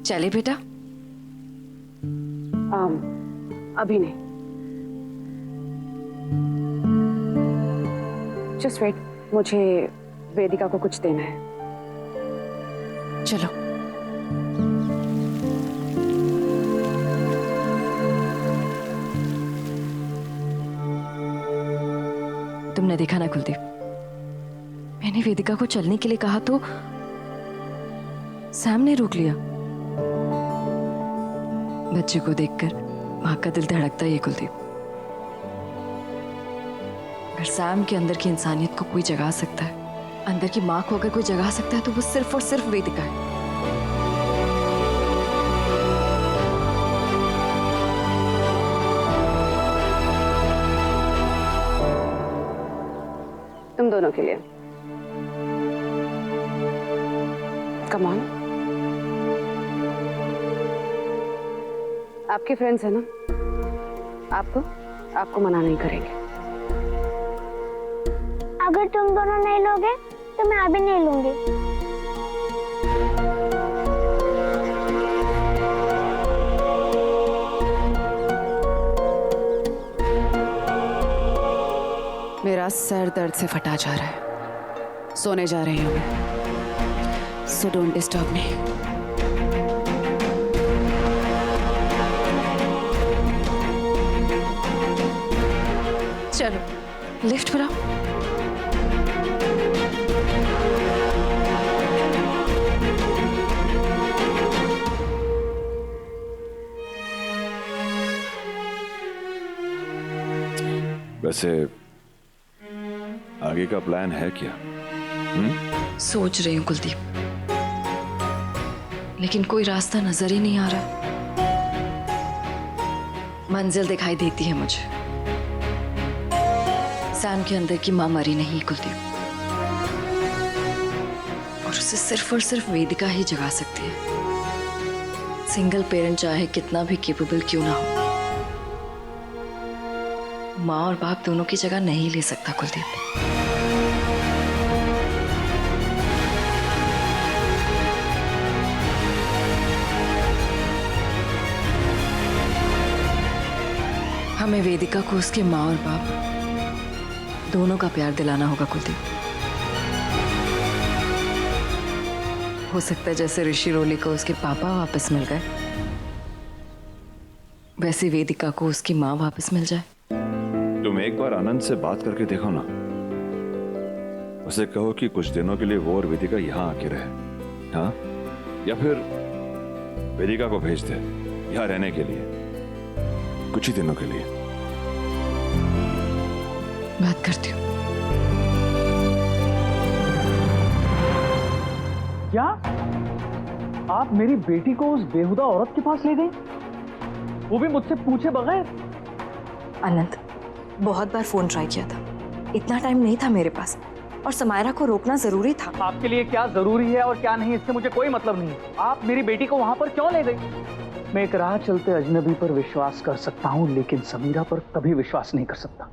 चले बेटा? अभी नहीं, जस्ट वेट, मुझे वेदिका को कुछ देना है। चलो। तुमने देखा ना कुलदीप, मैंने वेदिका को चलने के लिए कहा तो सैम ने रोक लिया। बच्चे को देखकर मां का दिल धड़कता ही है कुलदीप। अगर सैम के अंदर की इंसानियत को कोई जगा सकता है, अंदर की मां को अगर कोई जगा सकता है, तो वो सिर्फ और सिर्फ वेदिका है। तुम दोनों के लिए। कम ऑन, आपके फ्रेंड्स हैं ना, आपको मना नहीं करेंगे। अगर तुम दोनों नहीं लोगे तो मैं अभी नहीं लूंगी। मेरा सर दर्द से फटा जा रहा है, सोने जा रही हूँ मैं, सो डोंट डिस्टर्ब मी। चलो लिफ्ट बुलाओ। वैसे आगे का प्लान है क्या? सोच रही हूँ कुलदीप, लेकिन कोई रास्ता नजर ही नहीं आ रहा। मंजिल दिखाई देती है मुझे। सैम के अंदर की मां मरी नहीं कुलदीप, और उसे सिर्फ और सिर्फ वेदिका ही जगा सकती है। सिंगल पेरेंट चाहे कितना भी कैपेबल क्यों ना हो, माँ और बाप दोनों की जगह नहीं ले सकता कुलदीप। हमें वेदिका को उसके माँ और बाप दोनों का प्यार दिलाना होगा कुलदीप। हो सकता है जैसे ऋषि रोली को उसके पापा वापस मिल गए, वैसे वेदिका को उसकी माँ वापस मिल जाए। तुम एक बार आनंद से बात करके देखो ना, उसे कहो कि कुछ दिनों के लिए वो और वेदिका यहाँ आके रहे, हाँ? या फिर वेदिका को भेज दे यहाँ रहने के लिए कुछ ही दिनों के लिए। बात करती हूँ। क्या आप मेरी बेटी को उस बेहुदा औरत के पास ले गई, वो भी मुझसे पूछे बगैर? अनंत, बहुत बार फोन ट्राई किया था, इतना टाइम नहीं था मेरे पास, और समायरा को रोकना जरूरी था। आपके लिए क्या जरूरी है और क्या नहीं, इससे मुझे कोई मतलब नहीं। आप मेरी बेटी को वहां पर क्यों ले गई? मैं एक राह चलते अजनबी पर विश्वास कर सकता हूं, लेकिन समीरा पर कभी विश्वास नहीं कर सकता।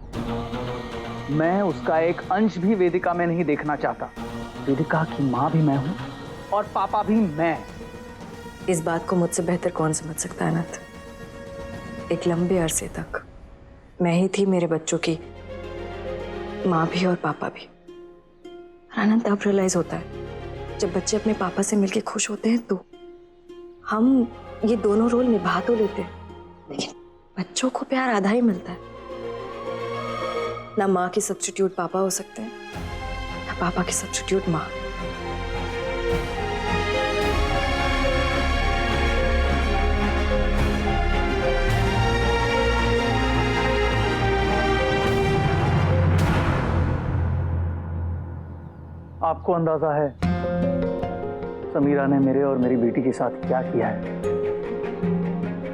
मैं उसका एक अंश भी वेदिका में नहीं देखना चाहता। वेदिका की माँ भी मैं हूं और पापा भी मैं। इस बात को मुझसे बेहतर कौन समझ सकता है अनंत? एक लंबे अरसे तक मैं ही थी मेरे बच्चों की माँ भी और पापा भी। अनंत अब रियलाइज होता है, जब बच्चे अपने पापा से मिलके खुश होते हैं तो हम ये दोनों रोल निभा तो लेते हैं, लेकिन बच्चों को प्यार आधा ही मिलता है। ना माँ की सब्स्टिट्यूट पापा हो सकते हैं, ना पापा की सब्स्टिट्यूट माँ। आपको अंदाजा है समीरा ने मेरे और मेरी बेटी के साथ क्या किया है,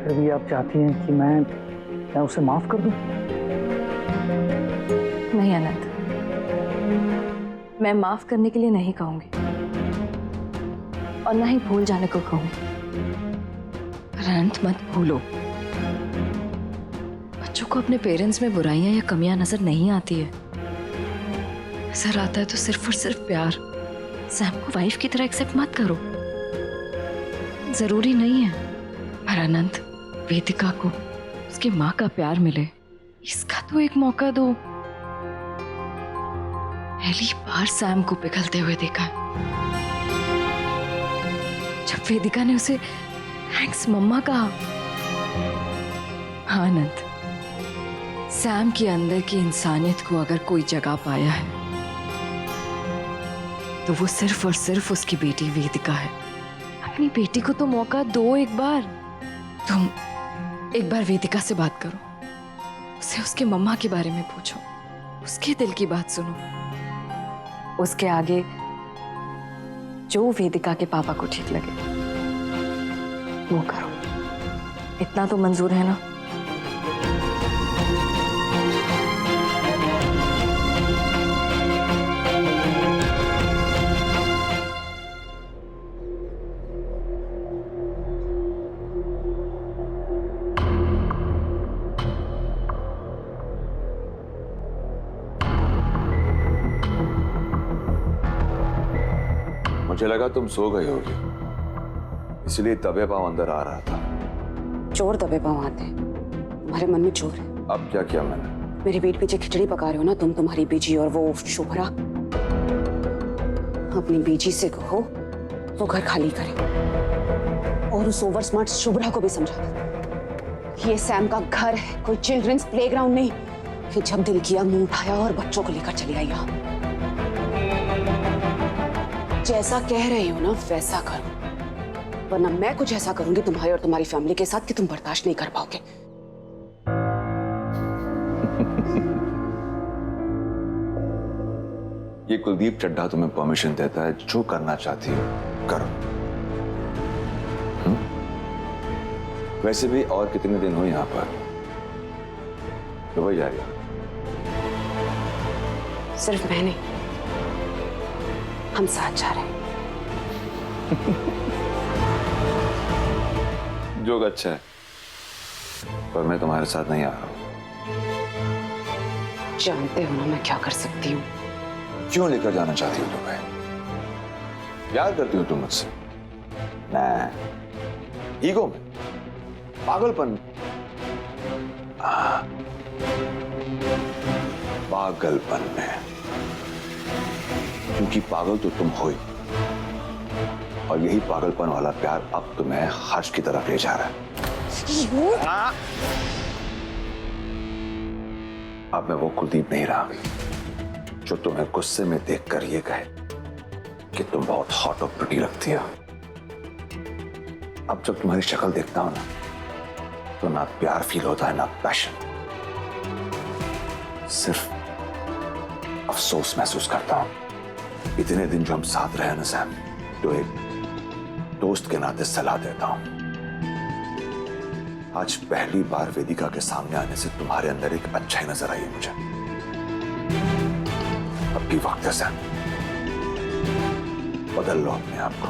फिर भी आप चाहती हैं कि मैं उसे माफ कर दूं? नहीं अनंत, मैं माफ करने के लिए नहीं कहूंगी और ना ही भूल जाने को कहूंगी। अनंत मत भूलो, बच्चों को अपने पेरेंट्स में बुराइयां या कमियां नजर नहीं आती है। नजर आता है तो सिर्फ और सिर्फ प्यार। सैम को वाइफ की तरह एक्सेप्ट मत करो। जरूरी नहीं है, पर अनंत, वेदिका को उसकी माँ का प्यार मिले, इसका तो एक मौका दो। पहली बार सैम को पिघलते हुए देखा जब वेदिका ने उसे थैंक्स मम्मा कहा। हाँ अनंत, सैम के अंदर की इंसानियत को अगर कोई जगह पाया है तो वो सिर्फ और सिर्फ उसकी बेटी वेदिका है। अपनी बेटी को तो मौका दो एक बार। तुम एक बार वेदिका से बात करो, उसे उसके मम्मा के बारे में पूछो, उसके दिल की बात सुनो। उसके आगे जो वेदिका के पापा को ठीक लगे वो करो, इतना तो मंजूर है ना? मुझे लगा तुम सो गई होगी, इसलिए दबे पांव अंदर आ रहा था। चोर दबे पांव आते हैं, तुम्हारे मन में चोर है। अब क्या किया मैंने? मेरे पेट पीछे खिचड़ी पका रहे हो ना तुम, तुम्हारी बीजी और वो शुभ्रा। अपनी बीजी से कहो वो घर खाली करे, और उस ओवर स्मार्ट शुभ्रा को भी समझा दो ये सैम का घर है, कोई चिल्ड्रंस प्लेग्राउंड नहीं कि जब दिल किया मुंह उठाया और बच्चों को लेकर चली आई। यहाँ जैसा कह रही हो ना वैसा करो, वरना मैं कुछ ऐसा करूंगी तुम्हारे और तुम्हारी फैमिली के साथ कि तुम बर्दाश्त नहीं कर पाओगे। ये कुलदीप चड्ढा तुम्हें परमिशन देता है, जो करना चाहती हो करो। वैसे भी और कितने दिन हो यहाँ पर? दुबई जा रही हो? सिर्फ मैं नहीं, हम साथ जा रहे हैं। जोक अच्छा है, पर मैं तुम्हारे साथ नहीं आ रहा हूं। जानते हो ना मैं क्या कर सकती हूँ। क्यों लेकर जाना चाहती हो दुबई? प्यार करती हो तुम मुझसे? नहीं, ईगो में, पागलपन। पागलपन में, क्योंकि पागल तो तुम हो ही, और यही पागलपन वाला प्यार अब तुम्हें हर्ष की तरफ ले जा रहा है। अब मैं वो कुलदीप नहीं रहा अभी, जो तुम्हें गुस्से में देखकर ये कहे कि तुम बहुत हॉट और प्रिटी लगती हो। अब जब तुम्हारी शक्ल देखता हूं ना, तो ना प्यार फील होता है ना पैशन, सिर्फ अफसोस महसूस करता हूं। इतने दिन जो हम साथ रहे ना सैम, तो एक दोस्त के नाते सलाह देता हूं। आज पहली बार वेदिका के सामने आने से तुम्हारे अंदर एक अच्छा ही नजर आई है मुझे। अब भी वक्त है सैम, बदल लो अपने आप को,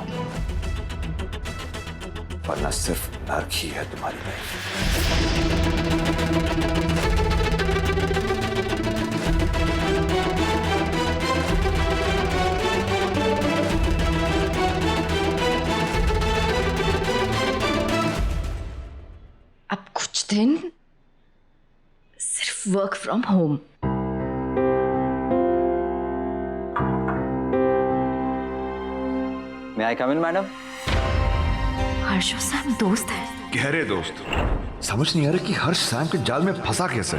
वरना सिर्फ नर्क ही है तुम्हारी लाइफ। अब कुछ दिन सिर्फ work from home. May I come in, madam? Harsh और सैम दोस्त है। गहरे दोस्त। समझ नहीं आ रहा कि हर्ष सैम के जाल में फंसा कैसे।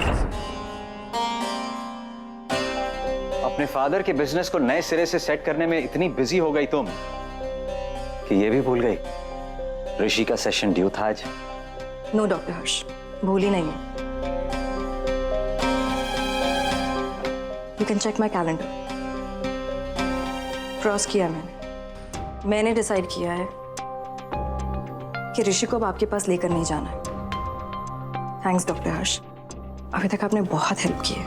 अपने फादर के बिजनेस को नए सिरे से सेट करने में इतनी बिजी हो गई तुम कि ये भी भूल गई ऋषि का सेशन ड्यू था आज। नो डॉक्टर हर्ष, भूली नहीं है। You can check my calendar. Cross किया मैंने डिसाइड किया है कि ऋषि को अब आपके पास लेकर नहीं जाना है। थैंक्स डॉक्टर हर्ष, अभी तक आपने बहुत हेल्प की है।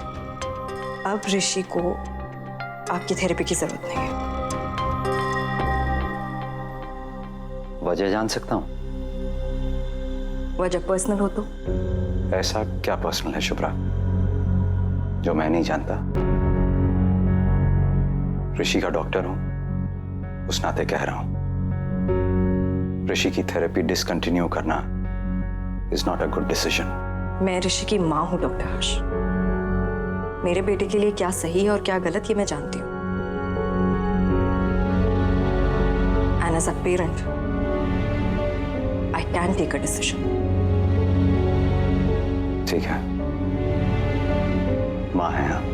अब ऋषि को आपकी थेरेपी की जरूरत नहीं है। वजह जान सकता हूं? वजह पर्सनल हो तो? ऐसा क्या पर्सनल है शुभ्रा जो मैं नहीं जानता? ऋषि का डॉक्टर हूं, उस नाते कह रहा हूं। ऋषि की थेरेपी डिसकंटिन्यू करना is not a good decision. मैं ऋषि की माँ हूं डॉक्टर हर्ष। मेरे बेटे के लिए क्या सही है और क्या गलत ये मैं जानती हूँ। And as a parent I can take a decision. ठीक है, माँ है आप,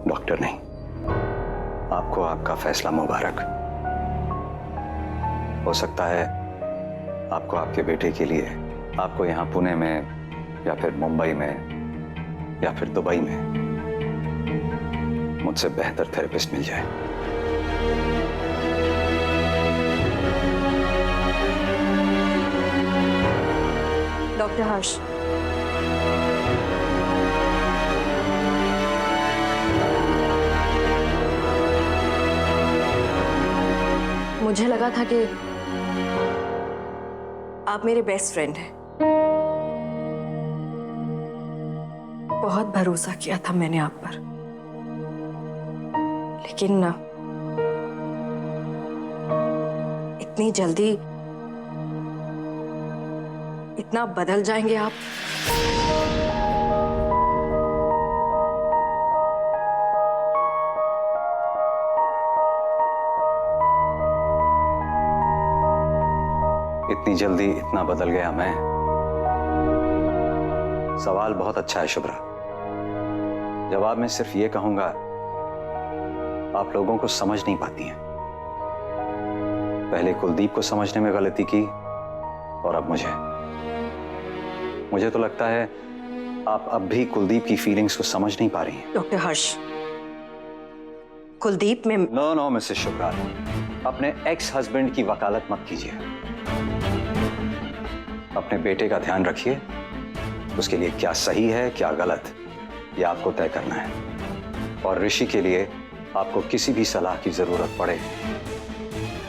डॉक्टर नहीं। आपको आपका फैसला मुबारक। हो सकता है आपको आपके बेटे के लिए आपको यहाँ पुणे में या फिर मुंबई में या फिर दुबई में मुझसे बेहतर थेरेपिस्ट मिल जाए। डॉक्टर हर्ष, मुझे लगा था कि आप मेरे बेस्ट फ्रेंड हैं। बहुत भरोसा किया था मैंने आप पर, लेकिन इतनी जल्दी इतना बदल जाएंगे आप? इतनी जल्दी इतना बदल गया मैं? सवाल बहुत अच्छा है शुभ्रा। जवाब में सिर्फ ये कहूंगा, आप लोगों को समझ नहीं पाती हैं। पहले कुलदीप को समझने में गलती की और अब मुझे तो लगता है आप अब भी कुलदीप की फीलिंग्स को समझ नहीं पा रही हैं। डॉक्टर हर्ष, कुलदीप में नो मिसेस शुभ्रा, अपने एक्स हस्बैंड की वकालत मत कीजिए। अपने बेटे का ध्यान रखिए। उसके लिए क्या सही है क्या गलत, ये आपको तय करना है। और ऋषि के लिए आपको किसी भी सलाह की जरूरत पड़े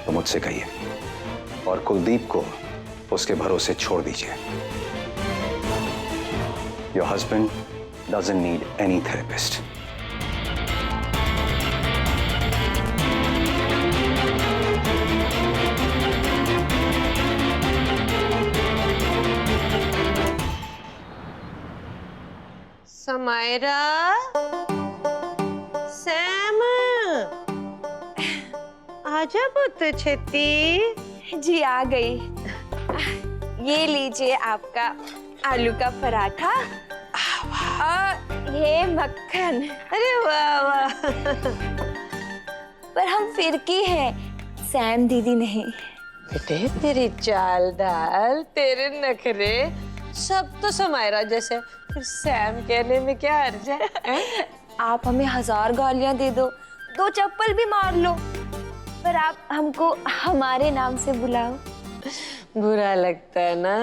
तो मुझसे कहिए, और कुलदीप को उसके भरोसे छोड़ दीजिए। Your husband doesn't need any therapist. Samaira, Sam, आजा पुत्र छेती। जी आ गई। ये लीजिए आपका आलू का पराठा और ये मक्खन। अरे वाह वाह। पर हम फिरकी हैं, सैम दीदी नहीं। बेटे तेरी चाल ढाल, तेरे नखरे सब तो समायरा जैसे, फिर सैम कहने में क्या अर्ज है? आप हमें 1000 गालियां दे दो, 2 चप्पल भी मार लो, पर आप हमको हमारे नाम से बुलाओ। बुरा लगता है ना?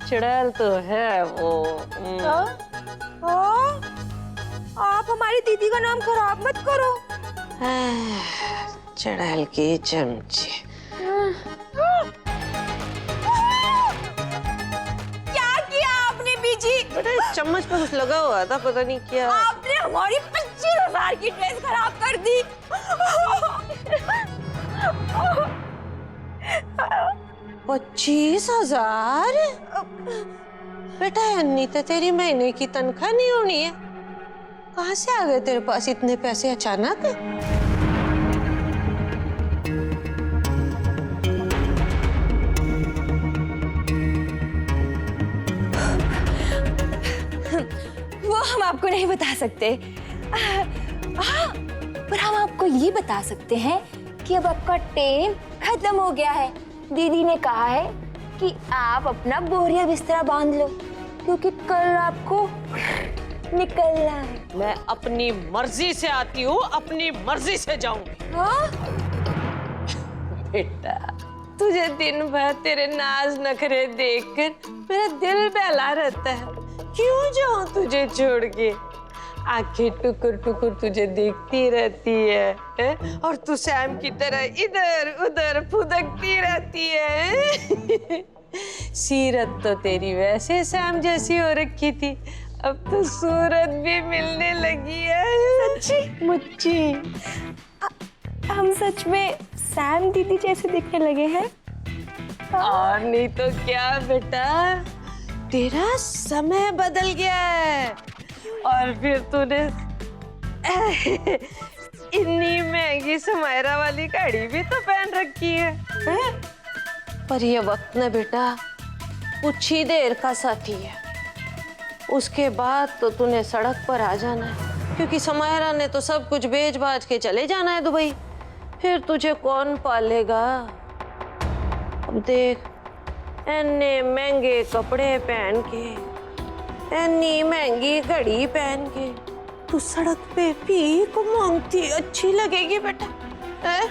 चुड़ैल तो है वो। आप हमारी दीदी का नाम खराब मत करो। चुड़ैल की चमची। क्या किया आपने बीजी? बेटा चम्मच पे कुछ लगा हुआ था, पता नहीं क्या। आपने हमारी 25,000 की ड्रेस खराब कर दी। 25,000? बेटा अन्नी तो तेरी महीने की तनख्वाह नहीं होनी है। कहाँ से आ गए तेरे पास इतने पैसे अचानक? वो हम आपको नहीं बता सकते। हाँ, पर हम आपको ये बता सकते हैं कि अब आपका टाइम खत्म हो गया है। दीदी ने कहा है कि आप अपना बोरिया बिस्तरा बांध लो, क्योंकि कल आपको निकलना है। मैं अपनी मर्जी से आती हूँ, अपनी मर्जी से जाऊंगी। हाँ? बेटा तुझे दिन भर तेरे नाज नखरे देखकर मेरा दिल बहला रहता है। क्यों जाऊं तुझे छोड़ के? आंखें टुकुर टुकुर तुझे देखती रहती है, और तू सैम की तरह इधर उधर फुदकती रहती है। सीरत तो तेरी वैसे सैम जैसी हो रखी थी, अब तो सूरत भी मिलने लगी है। सच्ची? मुच्ची। हम सच में सैम दीदी जैसे दिखने लगे हैं। और नहीं तो क्या बेटा, तेरा समय बदल गया है और फिर तूने इतनी महंगी समायरा वाली घड़ी भी तो पहन रखी है, हैं? पर ये वक्त ना बेटा कुछ ही देर का साथी है, उसके बाद तो तूने सड़क पर आ जाना है, क्योंकि समायरा ने तो सब कुछ बेच बाच के चले जाना है दुबई। फिर तुझे कौन पालेगा? अब देख, इतने महंगे कपड़े पहन के, इतनी महंगी घड़ी पहन के तू सड़क पे भीख मांगती अच्छी लगेगी बेटा, है?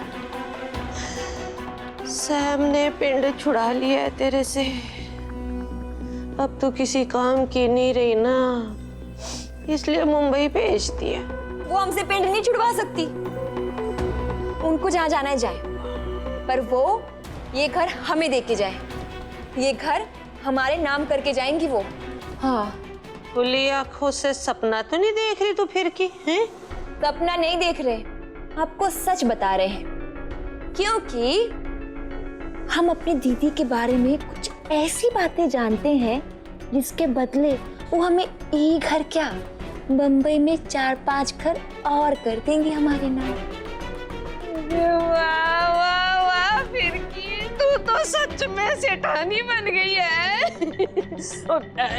सैम ने पिंड छुड़ा लिया है तेरे से, अब तो किसी काम की नहीं रही ना, इसलिए मुंबई भेज दिया। वो हमसे पिंड नहीं छुड़वा सकती, उनको जहाँ जाना है जाए, पर वो ये घर हमें दे के जाए, ये घर हमारे नाम करके जाएंगी वो। हाँ, खुली आंखों से सपना तो नहीं देख रही तू फिर की, हैं? सपना नहीं देख रहे, आपको सच बता रहे हैं, क्योंकि हम अपनी दीदी के बारे में कुछ ऐसी बातें जानते हैं जिसके बदले वो हमें ये घर क्या, बंबई में 4-5 घर और कर देंगे हमारे नाम। वाह वाह वाह, फिर की तू तो सच में सेठानी बन गई है।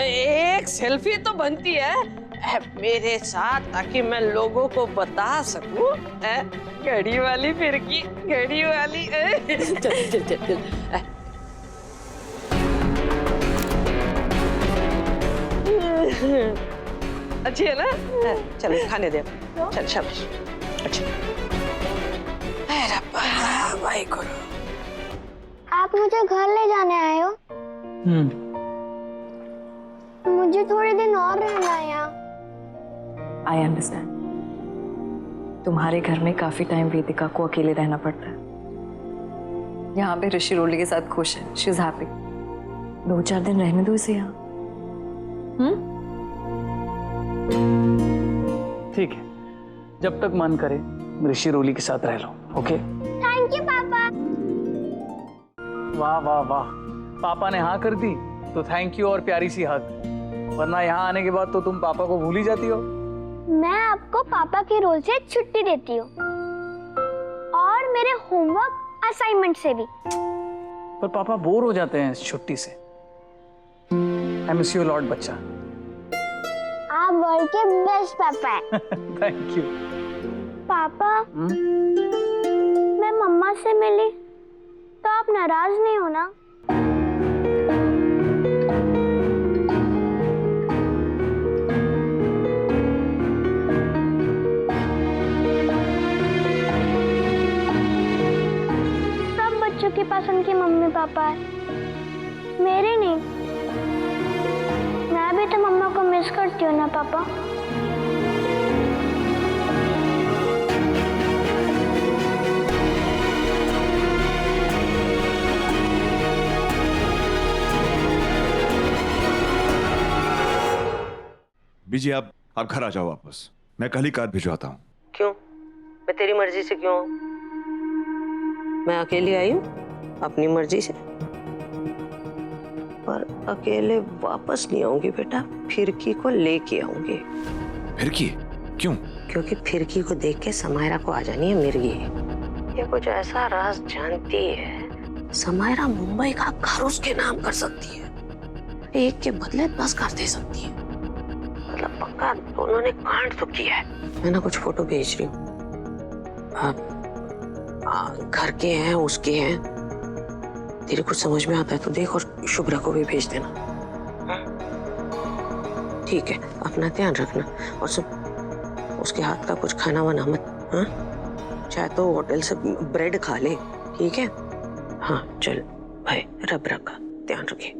एक सेल्फी तो बनती है मेरे साथ, ताकि मैं लोगों को बता सकूं, घड़ी वाली फिर की, घड़ी वाली। चल चल चल चल। अच्छी है ना? चल खाने दे, चल शाबाश। अच्छा, भाई को आप मुझे घर ले जाने आए हो? मुझे थोड़े दिन और रहना है यहाँ। आई अंडरस्टैंड, तुम्हारे घर में काफी टाइम वेदिका को अकेले रहना पड़ता है। यहाँ पे ऋषि रोली के साथ खुश है, शी इज हैप्पी। 2-4 दिन रहने दो इसे यहाँ। ठीक है, जब तक मन करे ऋषि रोली के साथ रह लो। ओके? थैंक यू पापा। वाह वाह वाह, पापा ने हाँ कर दी तो थैंक यू और प्यारी सी हग, वरना यहाँ आने के बाद तो तुम पापा को भूल ही जाती हो। मैं आपको पापा के रोल से छुट्टी देती हूँ और मेरे होमवर्क असाइनमेंट से भी। पर पापा बोर हो जाते हैं इस छुट्टी से। आई मिस यू लॉट बच्चा। आप वर्ल्ड के बेस्ट पापा हैं। Thank you. पापा, मैं मम्मा से मिली तो आप नाराज नहीं हो ना? सब बच्चों के पास उनके मम्मी पापा है, मेरे नहीं। मैं भी तो मम्मा को मिस करती हूँ ना पापा। बीजी आप घर आ जाओ वापस, मैं कल ही कार भिजवाता हूँ। क्यों? मैं तेरी मर्जी से क्यों आऊं? मैं अकेली आई हूँ अपनी मर्जी से, पर अकेले वापस नहीं आऊंगी बेटा, फिरकी को लेके आऊंगी। फिरकी? क्यों? क्योंकि फिरकी को देख के समायरा को आ जानी है मिर्गी। ये कुछ ऐसा राज जानती है, समायरा मुंबई का घर उसके नाम कर सकती है, एक के बदले 10 घर दे सकती है। मतलब पक्का दोनों ने कांड तो किया है। मैं ना कुछ फोटो भेज रही हूँ, घर के हैं उसके हैं, तेरे कुछ समझ में आता है तो देख, और शुभ्रा को भी भेज देना। ठीक है, अपना ध्यान रखना, और सब उसके हाथ का कुछ खाना वाना मत, हाँ? चाहे तो होटल से ब्रेड खा ले, ठीक है? हाँ चल भाई, रब रखा, ध्यान रखिए।